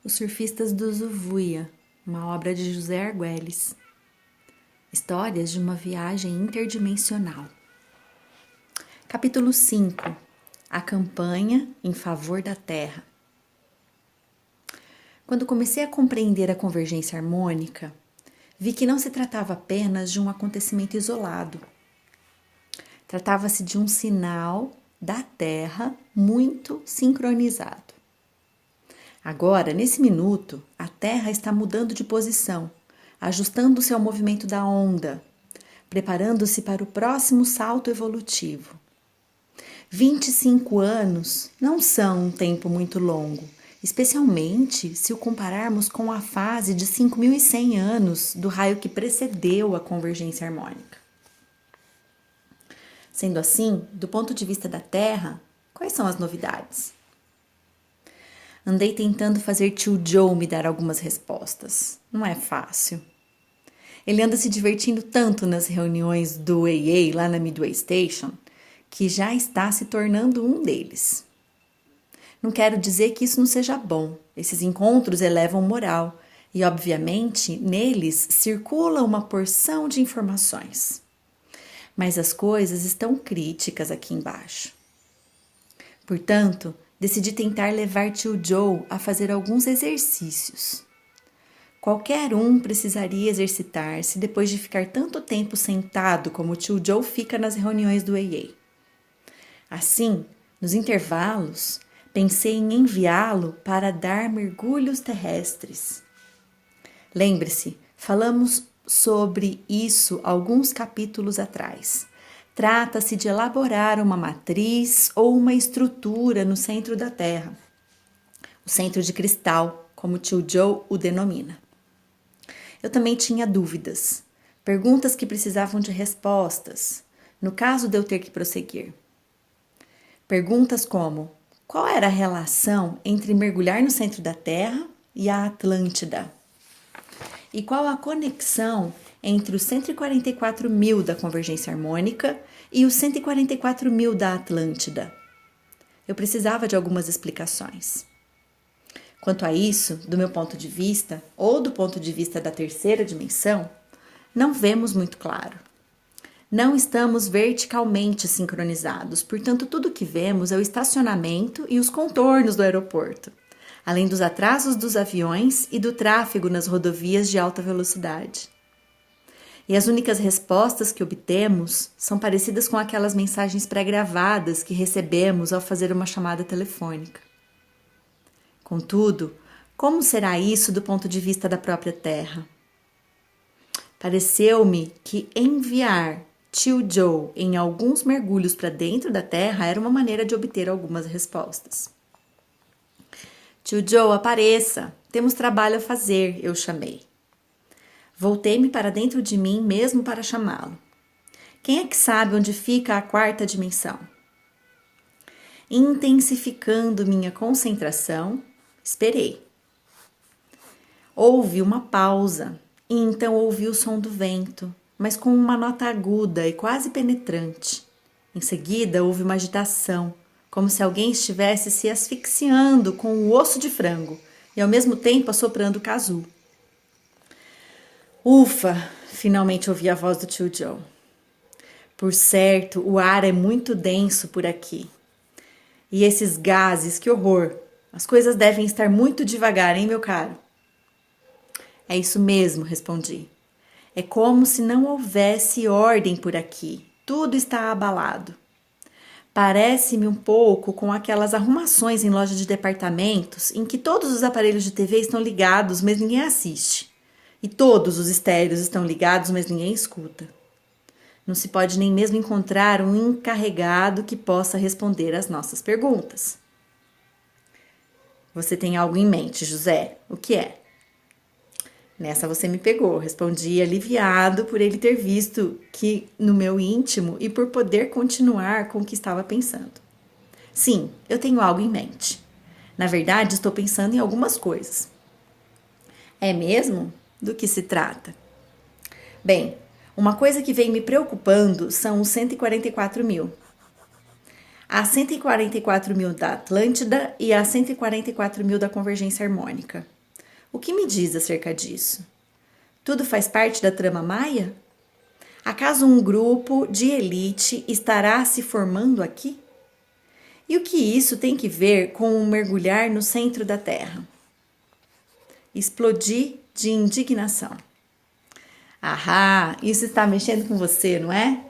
Os Surfistas do Zuvuia, uma obra de José Argüelles. Histórias de uma viagem interdimensional. Capítulo 5. A campanha em favor da Terra. Quando comecei a compreender a convergência harmônica, vi que não se tratava apenas de um acontecimento isolado. Tratava-se de um sinal da Terra muito sincronizado. Agora, nesse minuto, a Terra está mudando de posição, ajustando-se ao movimento da onda, preparando-se para o próximo salto evolutivo. 25 anos não são um tempo muito longo, especialmente se o compararmos com a fase de 5.100 anos do raio que precedeu a convergência harmônica. Sendo assim, do ponto de vista da Terra, quais são as novidades? Andei tentando fazer tio Joe me dar algumas respostas. Não é fácil. Ele anda se divertindo tanto nas reuniões do AA lá na Midway Station que já está se tornando um deles. Não quero dizer que isso não seja bom. Esses encontros elevam moral e, obviamente, neles circula uma porção de informações. Mas as coisas estão críticas aqui embaixo. Portanto, decidi tentar levar tio Joe a fazer alguns exercícios. Qualquer um precisaria exercitar-se depois de ficar tanto tempo sentado como o tio Joe fica nas reuniões do AA. Assim, nos intervalos, pensei em enviá-lo para dar mergulhos terrestres. Lembre-se, falamos sobre isso alguns capítulos atrás. Trata-se de elaborar uma matriz ou uma estrutura no centro da Terra, o centro de cristal, como tio Joe o denomina. Eu também tinha dúvidas, perguntas que precisavam de respostas, no caso de eu ter que prosseguir. Perguntas como: qual era a relação entre mergulhar no centro da Terra e a Atlântida? E qual a conexão entre os 144.000 da convergência harmônica e os 144.000 da Atlântida? Eu precisava de algumas explicações. Quanto a isso, do meu ponto de vista, ou do ponto de vista da terceira dimensão, não vemos muito claro. Não estamos verticalmente sincronizados, portanto, tudo que vemos é o estacionamento e os contornos do aeroporto, além dos atrasos dos aviões e do tráfego nas rodovias de alta velocidade. E as únicas respostas que obtemos são parecidas com aquelas mensagens pré-gravadas que recebemos ao fazer uma chamada telefônica. Contudo, como será isso do ponto de vista da própria Terra? Pareceu-me que enviar tio Joe em alguns mergulhos para dentro da Terra era uma maneira de obter algumas respostas. Tio Joe, apareça! Temos trabalho a fazer, eu chamei. Voltei-me para dentro de mim mesmo para chamá-lo. Quem é que sabe onde fica a quarta dimensão? Intensificando minha concentração, esperei. Houve uma pausa e então ouvi o som do vento, mas com uma nota aguda e quase penetrante. Em seguida, houve uma agitação, como se alguém estivesse se asfixiando com o osso de frango e ao mesmo tempo assoprando o caju. Ufa! Finalmente ouvi a voz do tio Joe. Por certo, o ar é muito denso por aqui. E esses gases, que horror! As coisas devem estar muito devagar, hein, meu caro? É isso mesmo, respondi. É como se não houvesse ordem por aqui. Tudo está abalado. Parece-me um pouco com aquelas arrumações em loja de departamentos em que todos os aparelhos de TV estão ligados, mas ninguém assiste. E todos os estéreos estão ligados, mas ninguém escuta. Não se pode nem mesmo encontrar um encarregado que possa responder às nossas perguntas. Você tem algo em mente, José? O que é? Nessa você me pegou, respondi aliviado por ele ter visto que no meu íntimo e por poder continuar com o que estava pensando. Sim, eu tenho algo em mente. Na verdade, estou pensando em algumas coisas. É mesmo? Do que se trata? Bem, uma coisa que vem me preocupando são os 144.000. Há 144 mil da Atlântida e há 144 mil da convergência harmônica. O que me diz acerca disso? Tudo faz parte da trama Maia? Acaso um grupo de elite estará se formando aqui? E o que isso tem que ver com um mergulhar no centro da Terra? Explodi de indignação. Ahá, isso está mexendo com você, não é?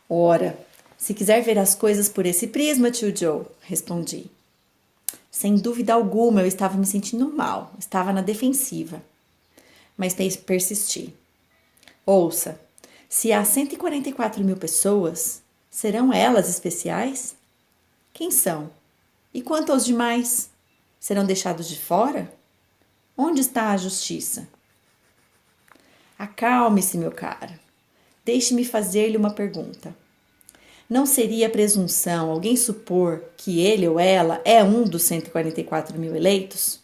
Ora, se quiser ver as coisas por esse prisma, tio Joe, respondi. Sem dúvida alguma, eu estava me sentindo mal, estava na defensiva. Mas persisti. Ouça, se há 144 mil pessoas, serão elas especiais? Quem são? E quanto aos demais? Serão deixados de fora? Onde está a justiça? Acalme-se, meu caro. Deixe-me fazer-lhe uma pergunta. Não seria presunção alguém supor que ele ou ela é um dos 144 mil eleitos?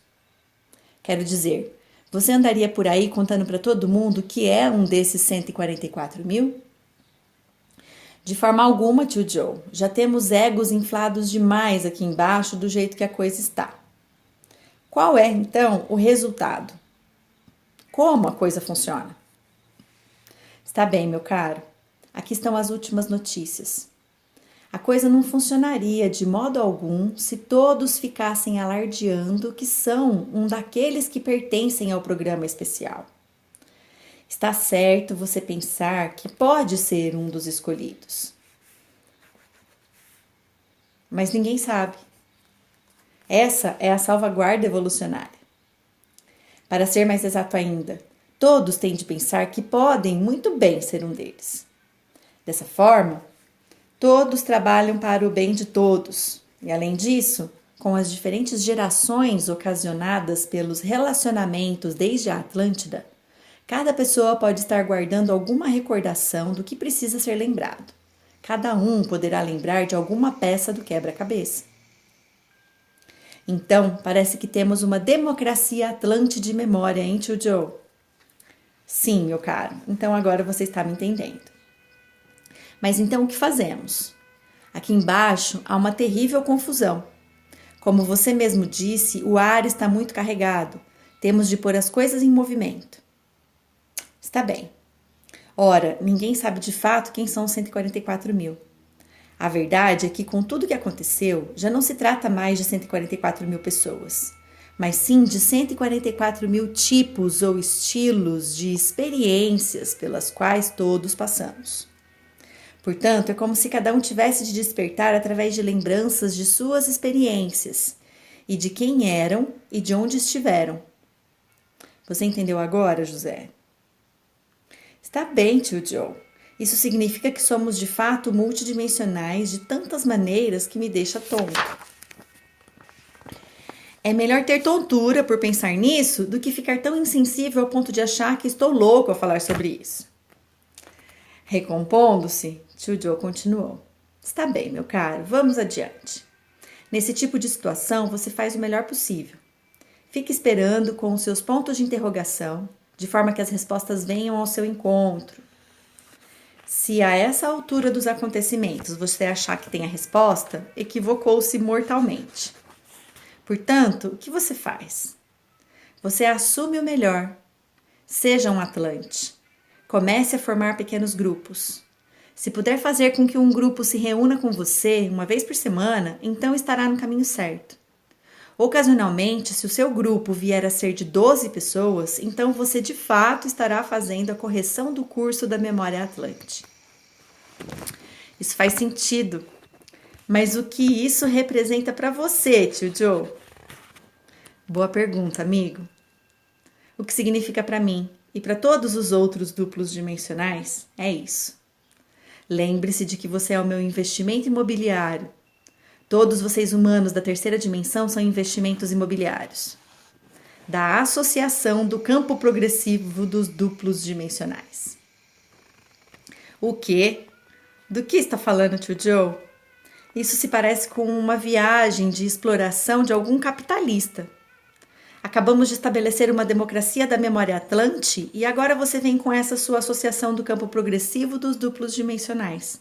Quero dizer, você andaria por aí contando para todo mundo que é um desses 144 mil? De forma alguma, tio Joe. Já temos egos inflados demais aqui embaixo do jeito que a coisa está. Qual é, então, o resultado? Como a coisa funciona? Está bem, meu caro. Aqui estão as últimas notícias. A coisa não funcionaria de modo algum se todos ficassem alardeando que são um daqueles que pertencem ao programa especial. Está certo você pensar que pode ser um dos escolhidos. Mas ninguém sabe. Essa é a salvaguarda evolucionária. Para ser mais exato ainda, todos têm de pensar que podem muito bem ser um deles. Dessa forma, todos trabalham para o bem de todos. E além disso, com as diferentes gerações ocasionadas pelos relacionamentos desde a Atlântida, cada pessoa pode estar guardando alguma recordação do que precisa ser lembrado. Cada um poderá lembrar de alguma peça do quebra-cabeça. Então, parece que temos uma democracia atlante de memória, hein, tio Joe? Sim, meu caro. Então agora você está me entendendo. Mas então o que fazemos? Aqui embaixo há uma terrível confusão. Como você mesmo disse, o ar está muito carregado. Temos de pôr as coisas em movimento. Está bem. Ora, ninguém sabe de fato quem são os 144 mil. A verdade é que, com tudo o que aconteceu, já não se trata mais de 144 mil pessoas, mas sim de 144 mil tipos ou estilos de experiências pelas quais todos passamos. Portanto, é como se cada um tivesse de despertar através de lembranças de suas experiências e de quem eram e de onde estiveram. Você entendeu agora, José? Está bem, tio Joe. Isso significa que somos de fato multidimensionais de tantas maneiras que me deixa tonto. É melhor ter tontura por pensar nisso do que ficar tão insensível ao ponto de achar que estou louco ao falar sobre isso. Recompondo-se, tio Joe continuou. Está bem, meu caro, vamos adiante. Nesse tipo de situação, você faz o melhor possível. Fique esperando com os seus pontos de interrogação, de forma que as respostas venham ao seu encontro. Se a essa altura dos acontecimentos você achar que tem a resposta, equivocou-se mortalmente. Portanto, o que você faz? Você assume o melhor. Seja um Atlante. Comece a formar pequenos grupos. Se puder fazer com que um grupo se reúna com você uma vez por semana, então estará no caminho certo. Ocasionalmente, se o seu grupo vier a ser de 12 pessoas, então você de fato estará fazendo a correção do curso da memória Atlante. Isso faz sentido. Mas o que isso representa para você, tio Joe? Boa pergunta, amigo. O que significa para mim e para todos os outros duplos dimensionais é isso. Lembre-se de que você é o meu investimento imobiliário. Todos vocês humanos da terceira dimensão são investimentos imobiliários. Da associação do campo progressivo dos duplos dimensionais. O quê? Do que está falando, tio Joe? Isso se parece com uma viagem de exploração de algum capitalista. Acabamos de estabelecer uma democracia da memória Atlante e agora você vem com essa sua associação do campo progressivo dos duplos dimensionais.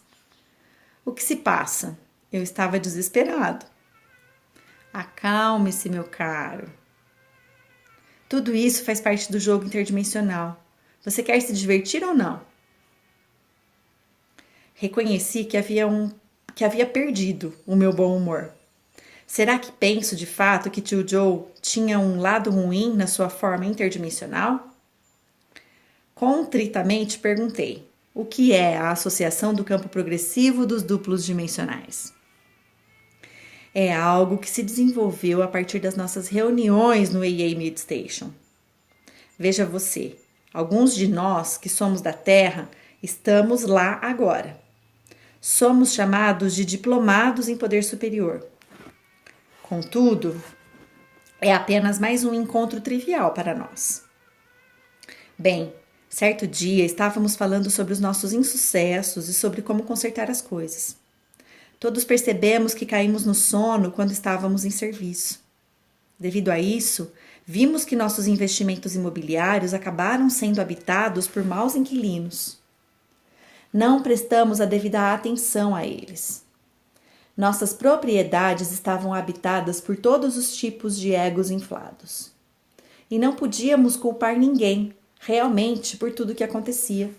O que se passa? Eu estava desesperado. Acalme-se, meu caro. Tudo isso faz parte do jogo interdimensional. Você quer se divertir ou não? Reconheci que havia perdido o meu bom humor. Será que penso de fato que tio Joe tinha um lado ruim na sua forma interdimensional? Contritamente perguntei: o que é a associação do campo progressivo dos duplos dimensionais? É algo que se desenvolveu a partir das nossas reuniões no AA Midstation. Veja você, alguns de nós que somos da Terra estamos lá agora. Somos chamados de diplomados em poder superior. Contudo, é apenas mais um encontro trivial para nós. Bem, certo dia estávamos falando sobre os nossos insucessos e sobre como consertar as coisas. Todos percebemos que caímos no sono quando estávamos em serviço. Devido a isso, vimos que nossos investimentos imobiliários acabaram sendo habitados por maus inquilinos. Não prestamos a devida atenção a eles. Nossas propriedades estavam habitadas por todos os tipos de egos inflados. E não podíamos culpar ninguém, realmente, por tudo que acontecia.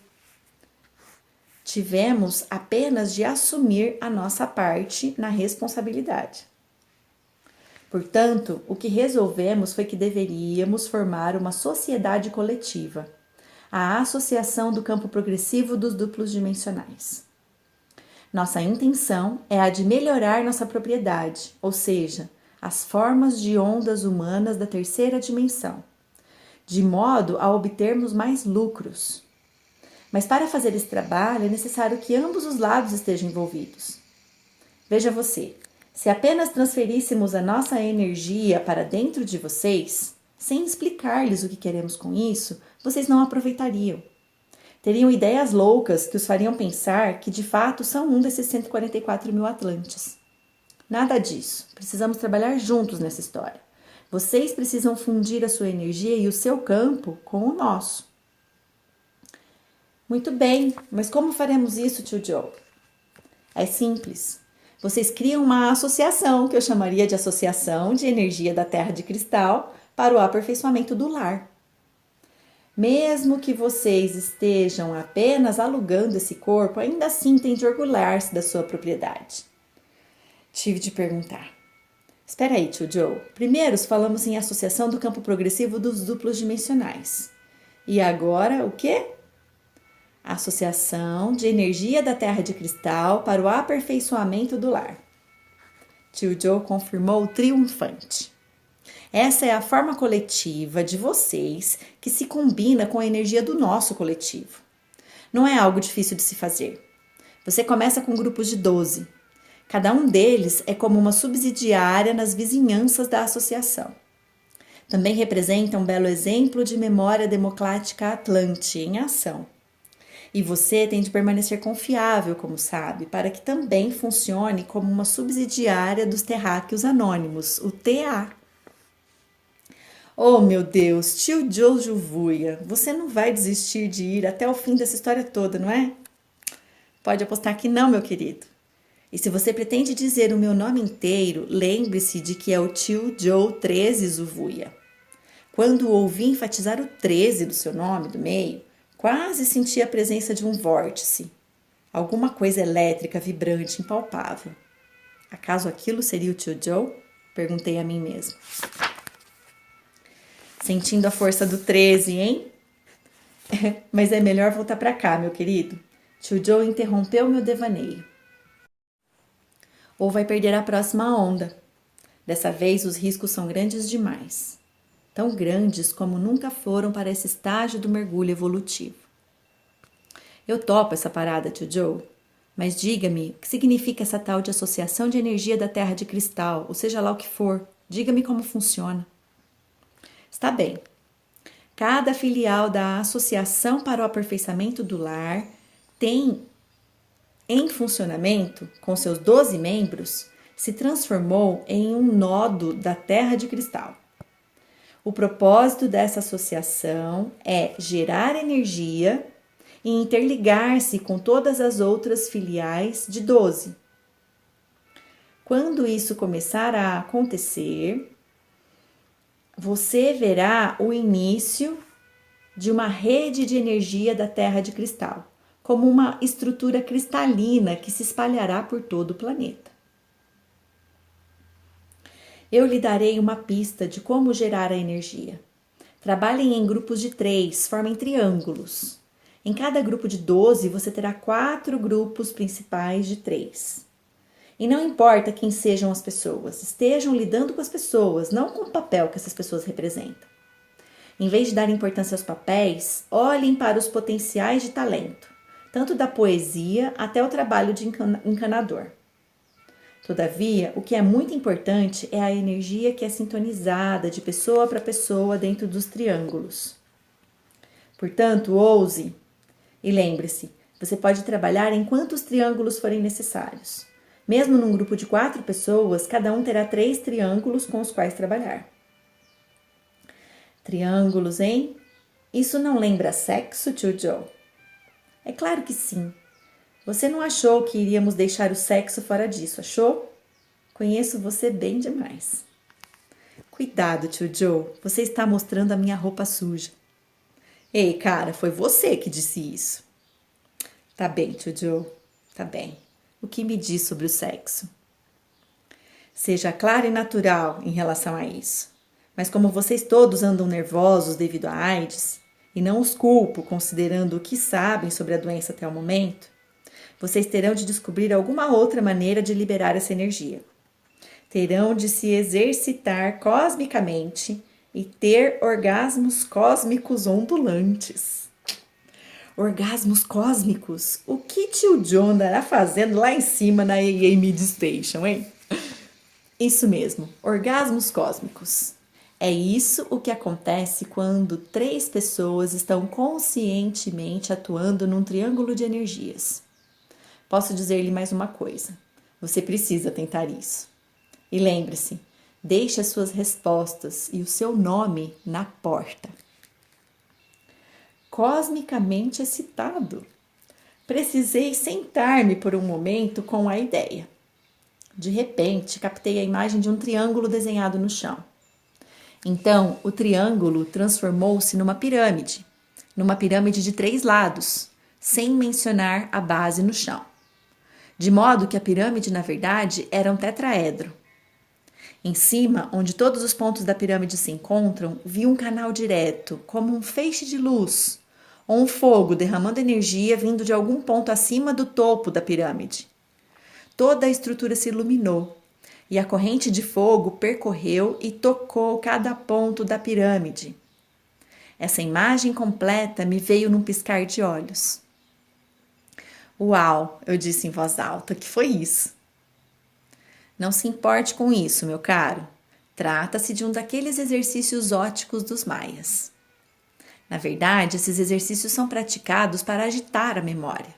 Tivemos apenas de assumir a nossa parte na responsabilidade. Portanto, o que resolvemos foi que deveríamos formar uma sociedade coletiva, a Associação do Campo Progressivo dos Duplos Dimensionais. Nossa intenção é a de melhorar nossa propriedade, ou seja, as formas de ondas humanas da terceira dimensão, de modo a obtermos mais lucros. Mas para fazer esse trabalho é necessário que ambos os lados estejam envolvidos. Veja você, se apenas transferíssemos a nossa energia para dentro de vocês, sem explicar-lhes o que queremos com isso, vocês não aproveitariam. Teriam ideias loucas que os fariam pensar que de fato são um desses 144 mil Atlantes. Nada disso. Precisamos trabalhar juntos nessa história. Vocês precisam fundir a sua energia e o seu campo com o nosso. Muito bem, mas como faremos isso, tio Joe? É simples. Vocês criam uma associação, que eu chamaria de Associação de Energia da Terra de Cristal, para o aperfeiçoamento do lar. Mesmo que vocês estejam apenas alugando esse corpo, ainda assim tem de orgulhar-se da sua propriedade. Tive de perguntar. Espera aí, tio Joe. Primeiro falamos em associação do campo progressivo dos duplos dimensionais. E agora o quê? Associação de energia da Terra de Cristal para o aperfeiçoamento do lar. Tio Joe confirmou triunfante. Essa é a forma coletiva de vocês que se combina com a energia do nosso coletivo. Não é algo difícil de se fazer. Você começa com grupos de 12. Cada um deles é como uma subsidiária nas vizinhanças da associação. Também representa um belo exemplo de memória democrática atlante em ação. E você tem de permanecer confiável, como sabe, para que também funcione como uma subsidiária dos terráqueos anônimos, o TA. Oh, meu Deus, tio Joe Juvuia, você não vai desistir de ir até o fim dessa história toda, não é? Pode apostar que não, meu querido. E se você pretende dizer o meu nome inteiro, lembre-se de que é o tio Joe 13 Juvuia. Quando ouvi enfatizar o 13 do seu nome, do meio, quase senti a presença de um vórtice. Alguma coisa elétrica, vibrante, impalpável. Acaso aquilo seria o tio Joe? Perguntei a mim mesmo. Sentindo a força do 13, hein? Mas é melhor voltar para cá, meu querido. Tio Joe interrompeu meu devaneio. Ou vai perder a próxima onda. Dessa vez os riscos são grandes demais. Tão grandes como nunca foram para esse estágio do mergulho evolutivo. Eu topo essa parada, tio Joe. Mas diga-me, o que significa essa tal de associação de energia da Terra de Cristal, ou seja lá o que for. Diga-me como funciona. Está bem. Cada filial da Associação para o Aperfeiçoamento do Lar tem em funcionamento, com seus 12 membros, se transformou em um nodo da Terra de Cristal. O propósito dessa associação é gerar energia e interligar-se com todas as outras filiais de 12. Quando isso começar a acontecer, você verá o início de uma rede de energia da Terra de cristal, como uma estrutura cristalina que se espalhará por todo o planeta. Eu lhe darei uma pista de como gerar a energia. Trabalhem em grupos de 3, formem triângulos. Em cada grupo de 12, você terá 4 grupos principais de 3. E não importa quem sejam as pessoas, estejam lidando com as pessoas, não com o papel que essas pessoas representam. Em vez de dar importância aos papéis, olhem para os potenciais de talento, tanto da poesia até o trabalho de encanador. Todavia, o que é muito importante é a energia que é sintonizada de pessoa para pessoa dentro dos triângulos. Portanto, ouse e lembre-se, você pode trabalhar em quantos triângulos forem necessários. Mesmo num grupo de 4 pessoas, cada um terá 3 triângulos com os quais trabalhar. Triângulos, hein? Isso não lembra sexo, tio Joe? É claro que sim. Você não achou que iríamos deixar o sexo fora disso, achou? Conheço você bem demais. Cuidado, tio Joe, você está mostrando a minha roupa suja. Ei, cara, foi você que disse isso. Tá bem, tio Joe, tá bem. O que me diz sobre o sexo? Seja claro e natural em relação a isso. Mas como vocês todos andam nervosos devido à AIDS, e não os culpo considerando o que sabem sobre a doença até o momento, vocês terão de descobrir alguma outra maneira de liberar essa energia. Terão de se exercitar cosmicamente e ter orgasmos cósmicos ondulantes. Orgasmos cósmicos? O que tio John andará fazendo lá em cima na AA Mid Station, hein? Isso mesmo, orgasmos cósmicos. É isso o que acontece quando 3 pessoas estão conscientemente atuando num triângulo de energias. Posso dizer-lhe mais uma coisa. Você precisa tentar isso. E lembre-se, deixe as suas respostas e o seu nome na porta. Cosmicamente excitado. Precisei sentar-me por um momento com a ideia. De repente, captei a imagem de um triângulo desenhado no chão. Então, o triângulo transformou-se numa pirâmide de 3 lados, sem mencionar a base no chão. De modo que a pirâmide, na verdade, era um tetraedro. Em cima, onde todos os pontos da pirâmide se encontram, vi um canal direto, como um feixe de luz, ou um fogo derramando energia vindo de algum ponto acima do topo da pirâmide. Toda a estrutura se iluminou, e a corrente de fogo percorreu e tocou cada ponto da pirâmide. Essa imagem completa me veio num piscar de olhos. Uau, eu disse em voz alta, que foi isso? Não se importe com isso, meu caro. Trata-se de um daqueles exercícios óticos dos maias. Na verdade, esses exercícios são praticados para agitar a memória.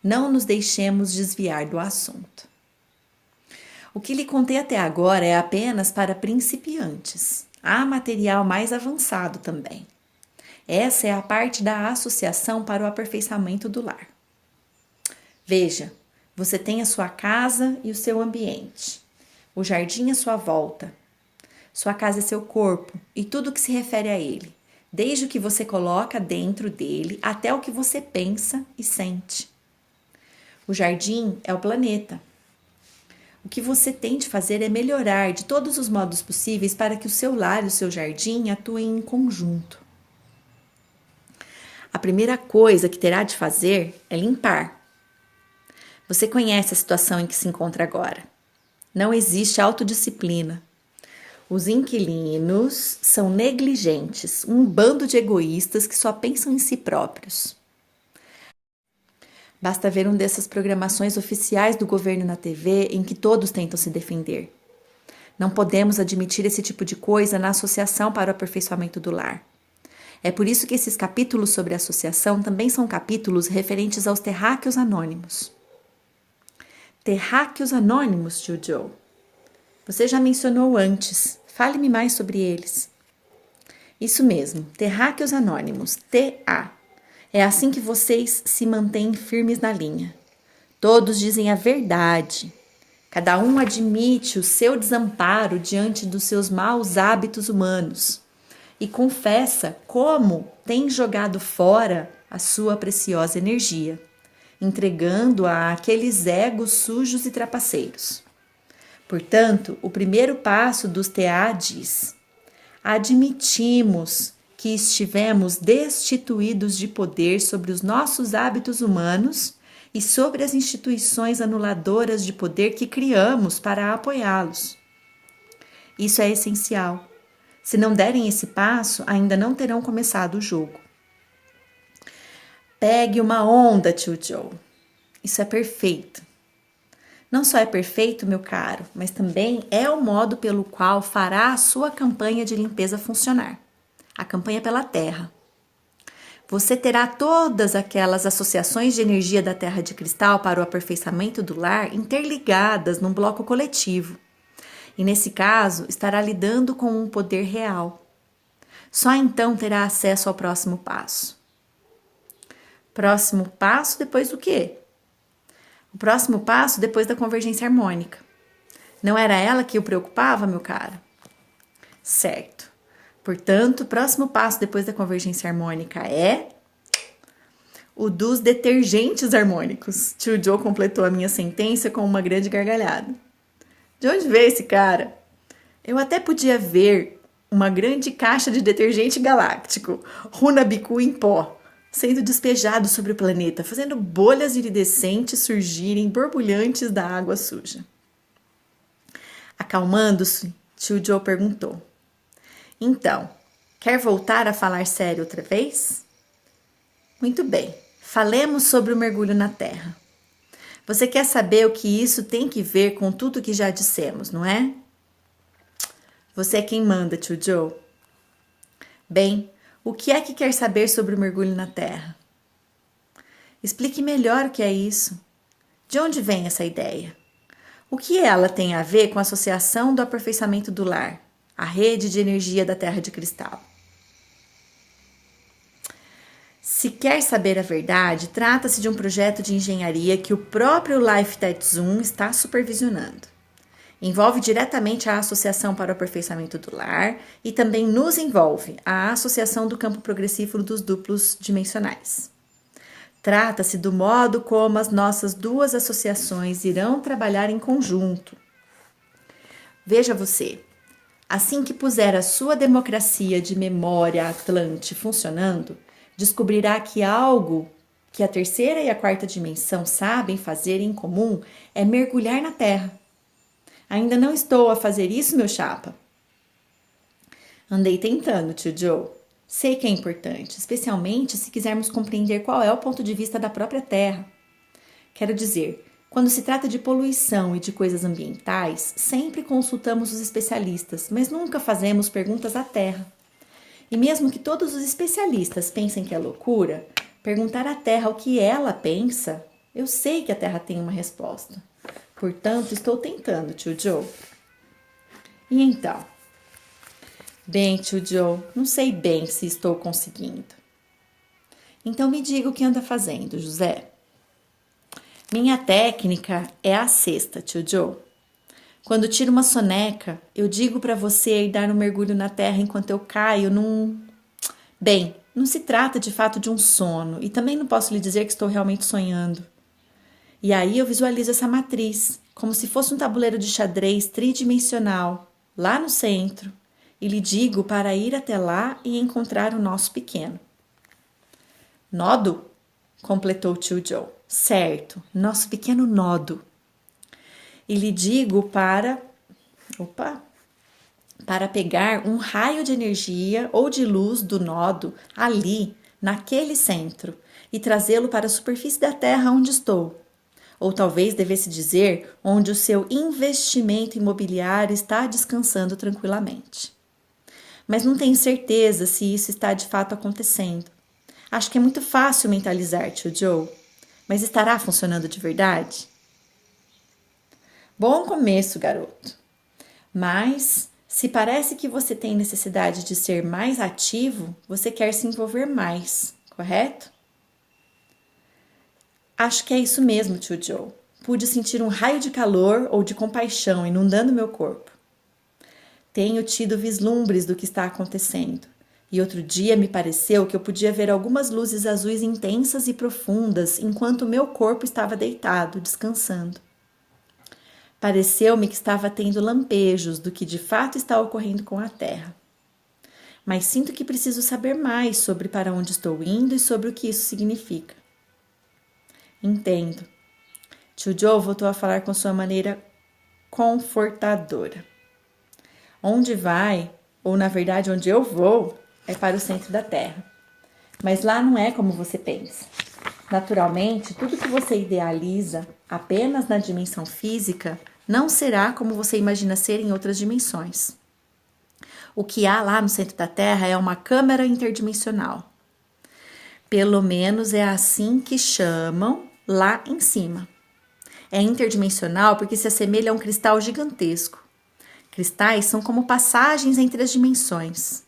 Não nos deixemos desviar do assunto. O que lhe contei até agora é apenas para principiantes. Há material mais avançado também. Essa é a parte da associação para o aperfeiçoamento do lar. Veja, você tem a sua casa e o seu ambiente, o jardim à sua volta. Sua casa é seu corpo e tudo o que se refere a ele, desde o que você coloca dentro dele até o que você pensa e sente. O jardim é o planeta. O que você tem de fazer é melhorar de todos os modos possíveis para que o seu lar e o seu jardim atuem em conjunto. A primeira coisa que terá de fazer é limpar. Você conhece a situação em que se encontra agora. Não existe autodisciplina. Os inquilinos são negligentes, um bando de egoístas que só pensam em si próprios. Basta ver uma dessas programações oficiais do governo na TV em que todos tentam se defender. Não podemos admitir esse tipo de coisa na Associação para o Aperfeiçoamento do Lar. É por isso que esses capítulos sobre a associação também são capítulos referentes aos terráqueos anônimos. Terráqueos anônimos, tio Joe. Você já mencionou antes. Fale-me mais sobre eles. Isso mesmo, terráqueos anônimos, TA. É assim que vocês se mantêm firmes na linha. Todos dizem a verdade. Cada um admite o seu desamparo diante dos seus maus hábitos humanos e confessa como tem jogado fora a sua preciosa energia, entregando-a àqueles egos sujos e trapaceiros. Portanto, o primeiro passo dos TA diz: admitimos que estivemos destituídos de poder sobre os nossos hábitos humanos e sobre as instituições anuladoras de poder que criamos para apoiá-los. Isso é essencial. Se não derem esse passo, ainda não terão começado o jogo. Pegue uma onda, tio Joe. Isso é perfeito. Não só é perfeito, meu caro, mas também é o modo pelo qual fará a sua campanha de limpeza funcionar. A campanha pela Terra. Você terá todas aquelas associações de energia da Terra de Cristal para o aperfeiçoamento do lar interligadas num bloco coletivo. E nesse caso, estará lidando com um poder real. Só então terá acesso ao próximo passo. Próximo passo depois do quê? O próximo passo depois da convergência harmônica. Não era ela que o preocupava, meu caro? Certo. Portanto, o próximo passo depois da convergência harmônica é o dos detergentes harmônicos. Tio Joe completou a minha sentença com uma grande gargalhada. De onde veio esse cara? Eu até podia ver uma grande caixa de detergente galáctico, Runabiku em pó, sendo despejado sobre o planeta, fazendo bolhas iridescentes surgirem borbulhantes da água suja. Acalmando-se, tio Joe perguntou: então, quer voltar a falar sério outra vez? Muito bem, falemos sobre o mergulho na Terra. Você quer saber o que isso tem que ver com tudo que já dissemos, não é? Você é quem manda, tio Joe. Bem, o que é que quer saber sobre o mergulho na Terra? Explique melhor o que é isso. De onde vem essa ideia? O que ela tem a ver com a associação do aperfeiçoamento do lar, a rede de energia da Terra de Cristal? Se quer saber a verdade, trata-se de um projeto de engenharia que o próprio Life Zoom está supervisionando. Envolve diretamente a Associação para o Aperfeiçoamento do Lar e também nos envolve a Associação do Campo Progressivo dos Duplos Dimensionais. Trata-se do modo como as nossas duas associações irão trabalhar em conjunto. Veja você, assim que puser a sua democracia de memória Atlante funcionando, descobrirá que algo que a terceira e a quarta dimensão sabem fazer em comum é mergulhar na Terra. Ainda não estou a fazer isso, meu chapa? Andei tentando, tio Joe. Sei que é importante, especialmente se quisermos compreender qual é o ponto de vista da própria Terra. Quero dizer, quando se trata de poluição e de coisas ambientais, sempre consultamos os especialistas, mas nunca fazemos perguntas à Terra. E mesmo que todos os especialistas pensem que é loucura, perguntar à Terra o que ela pensa, eu sei que a Terra tem uma resposta. Portanto, estou tentando, tio Joe. E então? Bem, tio Joe, não sei bem se estou conseguindo. Então me diga o que anda fazendo, José. Minha técnica é a sexta, tio Joe. Quando tiro uma soneca, eu digo para você ir dar um mergulho na terra enquanto eu caio num... Bem, não se trata de fato de um sono e também não posso lhe dizer que estou realmente sonhando. E aí eu visualizo essa matriz, como se fosse um tabuleiro de xadrez tridimensional, lá no centro, e lhe digo para ir até lá e encontrar o nosso pequeno. Nodo? Completou o tio Joe. Certo, nosso pequeno nodo. E lhe digo para pegar um raio de energia ou de luz do nodo ali, naquele centro, e trazê-lo para a superfície da Terra onde estou. Ou talvez devesse dizer onde o seu investimento imobiliário está descansando tranquilamente. Mas não tenho certeza se isso está de fato acontecendo. Acho que é muito fácil mentalizar, tio Joe, mas estará funcionando de verdade? Bom começo, garoto. Mas, se parece que você tem necessidade de ser mais ativo, você quer se envolver mais, correto? Acho que é isso mesmo, tio Joe. pude sentir um raio de calor ou de compaixão inundando meu corpo. Tenho tido vislumbres do que está acontecendo, e outro dia me pareceu que eu podia ver algumas luzes azuis intensas e profundas enquanto meu corpo estava deitado, descansando. Pareceu-me que estava tendo lampejos do que de fato está ocorrendo com a Terra. Mas sinto que preciso saber mais sobre para onde estou indo e sobre o que isso significa. Entendo. Tio Joe voltou a falar com sua maneira confortadora. Onde vai, ou na verdade onde eu vou, é para o centro da Terra. Mas lá não é como você pensa. Naturalmente, tudo que você idealiza apenas na dimensão física não será como você imagina ser em outras dimensões. O que há lá no centro da Terra é uma câmara interdimensional. Pelo menos é assim que chamam lá em cima. É interdimensional porque se assemelha a um cristal gigantesco. Cristais são como passagens entre as dimensões.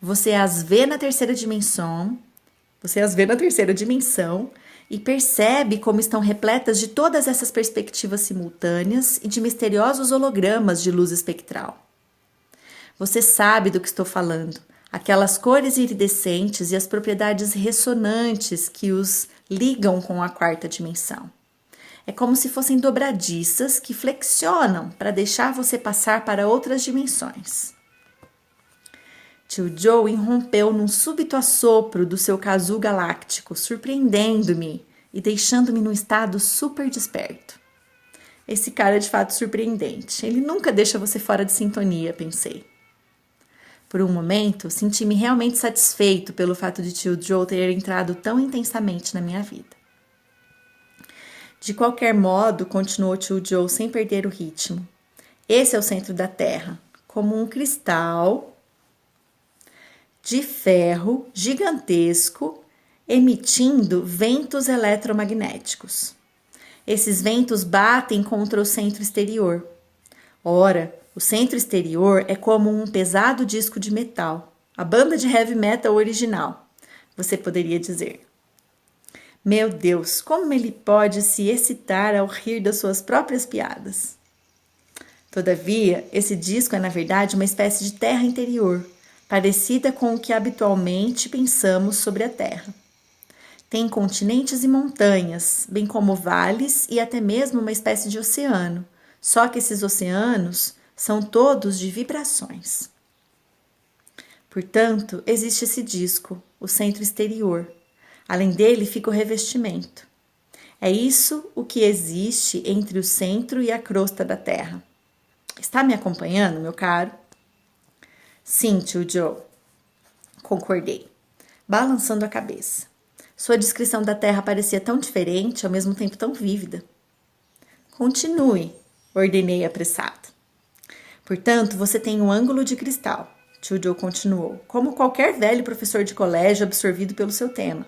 Você as vê na terceira dimensão e percebe como estão repletas de todas essas perspectivas simultâneas e de misteriosos hologramas de luz espectral. Você sabe do que estou falando, aquelas cores iridescentes e as propriedades ressonantes que os ligam com a quarta dimensão. É como se fossem dobradiças que flexionam para deixar você passar para outras dimensões. Tio Joe irrompeu num súbito assopro do seu casulo galáctico, surpreendendo-me e deixando-me num estado super desperto. Esse cara é de fato surpreendente. Ele nunca deixa você fora de sintonia, pensei. Por um momento, senti-me realmente satisfeito pelo fato de tio Joe ter entrado tão intensamente na minha vida. De qualquer modo, continuou tio Joe sem perder o ritmo. Esse é o centro da Terra, como um cristal de ferro gigantesco emitindo ventos eletromagnéticos. Esses ventos batem contra o centro exterior. Ora, o centro exterior é como um pesado disco de metal, a banda de heavy metal original, você poderia dizer. Meu Deus, como ele pode se excitar ao rir das suas próprias piadas? Todavia, esse disco é na verdade uma espécie de terra interior, parecida com o que habitualmente pensamos sobre a Terra. Tem continentes e montanhas, bem como vales e até mesmo uma espécie de oceano, só que esses oceanos são todos de vibrações. Portanto, existe esse disco, o centro exterior. Além dele fica o revestimento. É isso o que existe entre o centro e a crosta da Terra. Está me acompanhando, meu caro? Sim, tio Joe. Concordei, balançando a cabeça. Sua descrição da Terra parecia tão diferente, ao mesmo tempo tão vívida. Continue, ordenei apressado. Portanto, você tem um ângulo de cristal, tio Joe continuou, como qualquer velho professor de colégio absorvido pelo seu tema.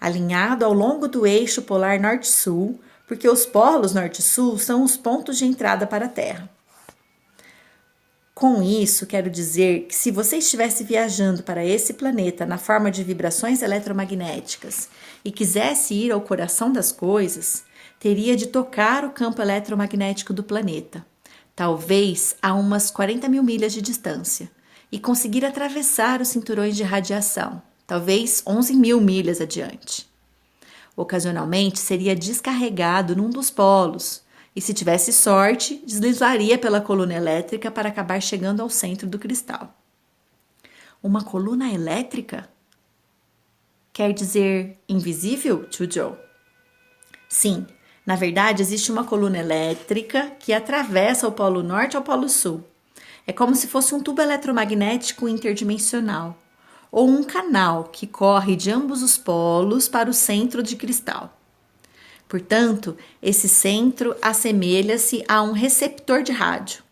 Alinhado ao longo do eixo polar norte-sul, porque os polos norte-sul são os pontos de entrada para a Terra. Com isso, quero dizer que se você estivesse viajando para esse planeta na forma de vibrações eletromagnéticas e quisesse ir ao coração das coisas, teria de tocar o campo eletromagnético do planeta, talvez a umas 40 mil milhas de distância, e conseguir atravessar os cinturões de radiação, talvez 11 mil milhas adiante. Ocasionalmente seria descarregado num dos polos, e se tivesse sorte, deslizaria pela coluna elétrica para acabar chegando ao centro do cristal. Uma coluna elétrica? Quer dizer invisível, tio Joe? Sim, na verdade existe uma coluna elétrica que atravessa o polo norte ao polo sul. É como se fosse um tubo eletromagnético interdimensional, ou um canal que corre de ambos os polos para o centro de cristal. Portanto, esse centro assemelha-se a um receptor de rádio.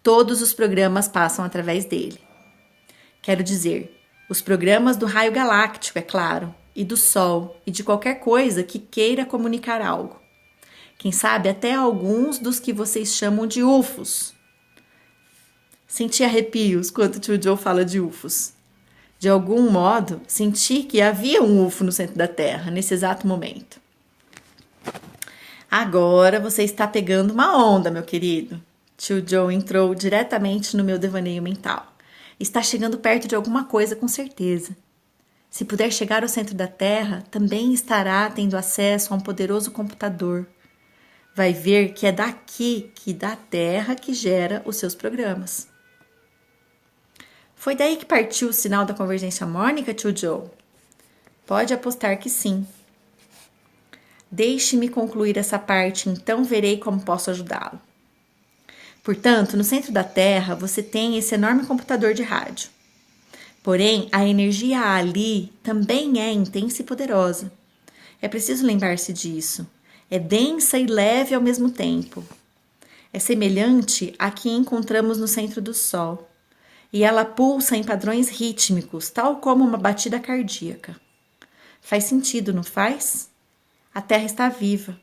Todos os programas passam através dele. Quero dizer, os programas do raio galáctico, é claro, e do Sol, e de qualquer coisa que queira comunicar algo. Quem sabe até alguns dos que vocês chamam de UFOs. Senti arrepios quando o tio Joe fala de UFOs. De algum modo, senti que havia um UFO no centro da Terra, nesse exato momento. Agora você está pegando uma onda, meu querido. Tio Joe entrou diretamente no meu devaneio mental. Está chegando perto de alguma coisa com certeza. Se puder chegar ao centro da Terra, também estará tendo acesso a um poderoso computador. Vai ver que é daqui, da Terra, que gera os seus programas. Foi daí que partiu o sinal da convergência harmônica, tio Joe? Pode apostar que sim. Deixe-me concluir essa parte, então verei como posso ajudá-lo. Portanto, no centro da Terra, você tem esse enorme computador de rádio. Porém, a energia ali também é intensa e poderosa. É preciso lembrar-se disso. É densa e leve ao mesmo tempo. É semelhante à que encontramos no centro do Sol. E ela pulsa em padrões rítmicos, tal como uma batida cardíaca. Faz sentido, não faz? A Terra está viva.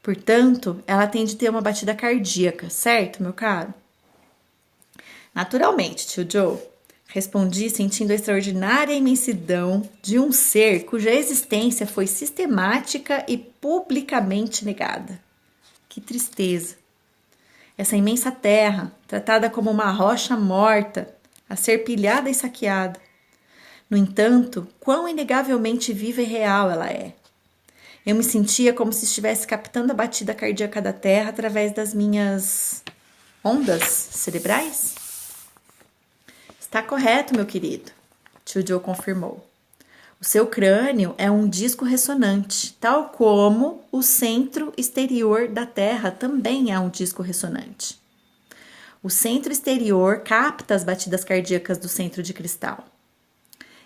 Portanto, ela tem de ter uma batida cardíaca, certo, meu caro? Naturalmente, tio Joe. Respondi sentindo a extraordinária imensidão de um ser cuja existência foi sistemática e publicamente negada. Que tristeza! Essa imensa terra, tratada como uma rocha morta, a ser pilhada e saqueada. No entanto, quão inegavelmente viva e real ela é. Eu me sentia como se estivesse captando a batida cardíaca da terra através das minhas ondas cerebrais. Está correto, meu querido, tio Joe confirmou. O seu crânio é um disco ressonante, tal como o centro exterior da Terra também é um disco ressonante. O centro exterior capta as batidas cardíacas do centro de cristal.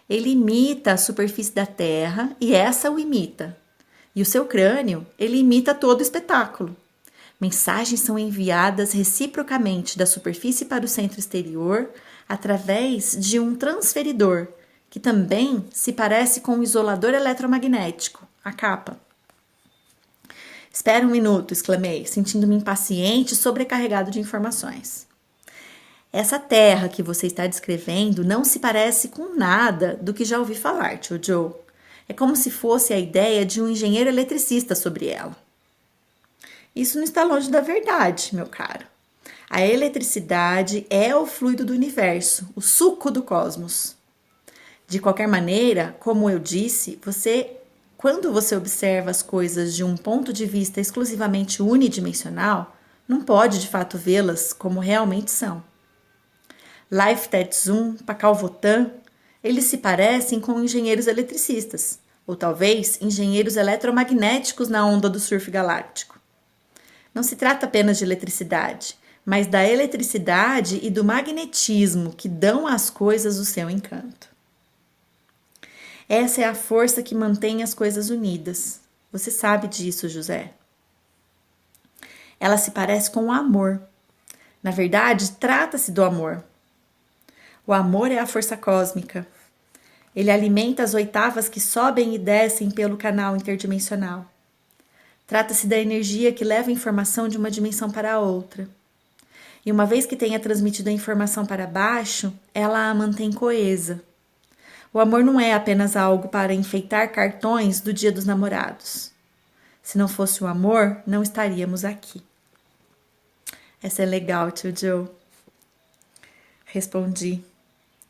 Ele imita a superfície da Terra e essa o imita. E o seu crânio, ele imita todo o espetáculo. Mensagens são enviadas reciprocamente da superfície para o centro exterior através de um transferidor, que também se parece com um isolador eletromagnético, a capa. Espera um minuto, exclamei, sentindo-me impaciente e sobrecarregado de informações. Essa terra que você está descrevendo não se parece com nada do que já ouvi falar, tio Joe. É como se fosse a ideia de um engenheiro eletricista sobre ela. Isso não está longe da verdade, meu caro. A eletricidade é o fluido do universo, o suco do cosmos. De qualquer maneira, como eu disse, quando você observa as coisas de um ponto de vista exclusivamente unidimensional, não pode de fato vê-las como realmente são. Life Tetsum, Pakal Votan, eles se parecem com engenheiros eletricistas, ou talvez engenheiros eletromagnéticos na onda do surf galáctico. Não se trata apenas de eletricidade, mas da eletricidade e do magnetismo que dão às coisas o seu encanto. Essa é a força que mantém as coisas unidas. Você sabe disso, José. Ela se parece com o amor. Na verdade, trata-se do amor. O amor é a força cósmica. Ele alimenta as oitavas que sobem e descem pelo canal interdimensional. Trata-se da energia que leva a informação de uma dimensão para a outra. E uma vez que tenha transmitido a informação para baixo, ela a mantém coesa. O amor não é apenas algo para enfeitar cartões do Dia dos Namorados. Se não fosse o amor, não estaríamos aqui. Essa é legal, tio Joe. Respondi.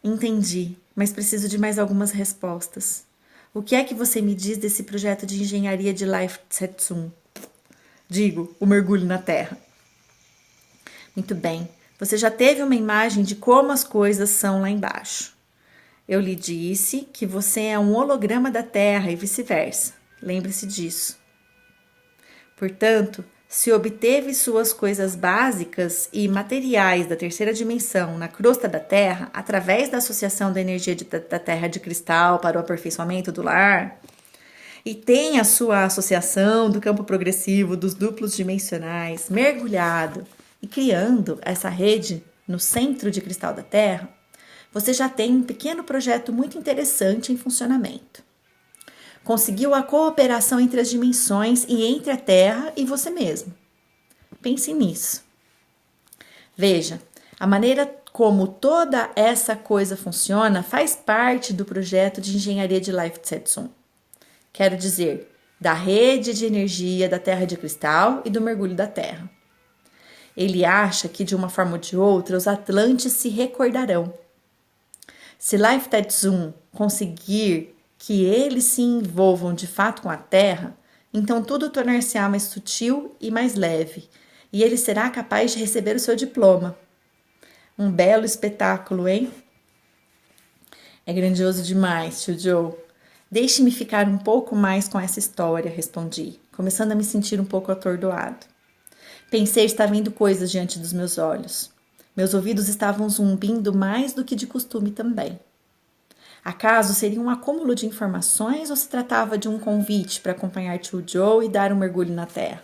Entendi, mas preciso de mais algumas respostas. O que é que você me diz desse projeto de engenharia de Life Tetsum? Digo, o mergulho na Terra. Muito bem, você já teve uma imagem de como as coisas são lá embaixo. Eu lhe disse que você é um holograma da Terra e vice-versa. Lembre-se disso. Portanto, se obteve suas coisas básicas e materiais da terceira dimensão na crosta da Terra, através da associação da energia da Terra de cristal para o aperfeiçoamento do lar, e tem a sua associação do campo progressivo dos duplos dimensionais mergulhado e criando essa rede no centro de cristal da Terra, você já tem um pequeno projeto muito interessante em funcionamento. Conseguiu a cooperação entre as dimensões e entre a Terra e você mesmo. Pense nisso. Veja, a maneira como toda essa coisa funciona faz parte do projeto de engenharia de Life Tetsum. Quero dizer, da rede de energia da Terra de Cristal e do mergulho da Terra. Ele acha que, de uma forma ou de outra, os Atlantes se recordarão. Se Life Zoom conseguir que eles se envolvam de fato com a Terra, então tudo tornar-se-á mais sutil e mais leve, e ele será capaz de receber o seu diploma. Um belo espetáculo, hein? É grandioso demais, tio Joe. Deixe-me ficar um pouco mais com essa história, respondi, começando a me sentir um pouco atordoado. Pensei estar vendo coisas diante dos meus olhos. Meus ouvidos estavam zumbindo mais do que de costume também. Acaso seria um acúmulo de informações ou se tratava de um convite para acompanhar tio Joe e dar um mergulho na terra?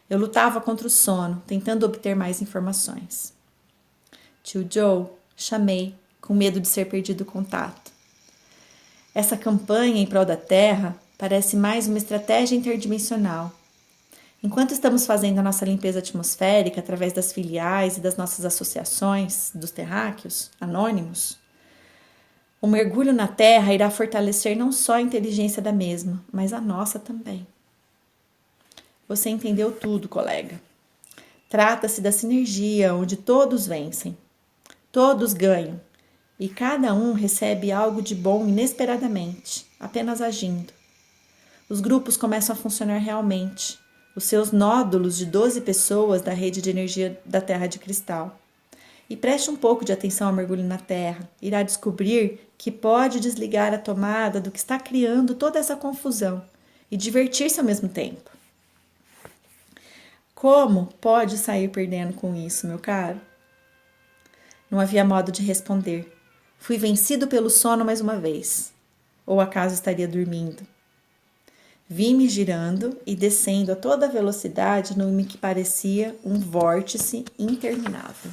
Eu lutava contra o sono, tentando obter mais informações. Tio Joe, chamei, com medo de ser perdido o contato. Essa campanha em prol da Terra parece mais uma estratégia interdimensional. Enquanto estamos fazendo a nossa limpeza atmosférica através das filiais e das nossas associações dos terráqueos anônimos, o mergulho na Terra irá fortalecer não só a inteligência da mesma, mas a nossa também. Você entendeu tudo, colega. Trata-se da sinergia onde todos vencem, todos ganham, e cada um recebe algo de bom inesperadamente, apenas agindo. Os grupos começam a funcionar realmente, os seus nódulos de 12 pessoas da rede de energia da Terra de Cristal. E preste um pouco de atenção ao mergulho na Terra. Irá descobrir que pode desligar a tomada do que está criando toda essa confusão e divertir-se ao mesmo tempo. Como pode sair perdendo com isso, meu caro? Não havia modo de responder. Fui vencido pelo sono mais uma vez. Ou acaso estaria dormindo? Vi-me girando e descendo a toda velocidade num que parecia um vórtice interminável.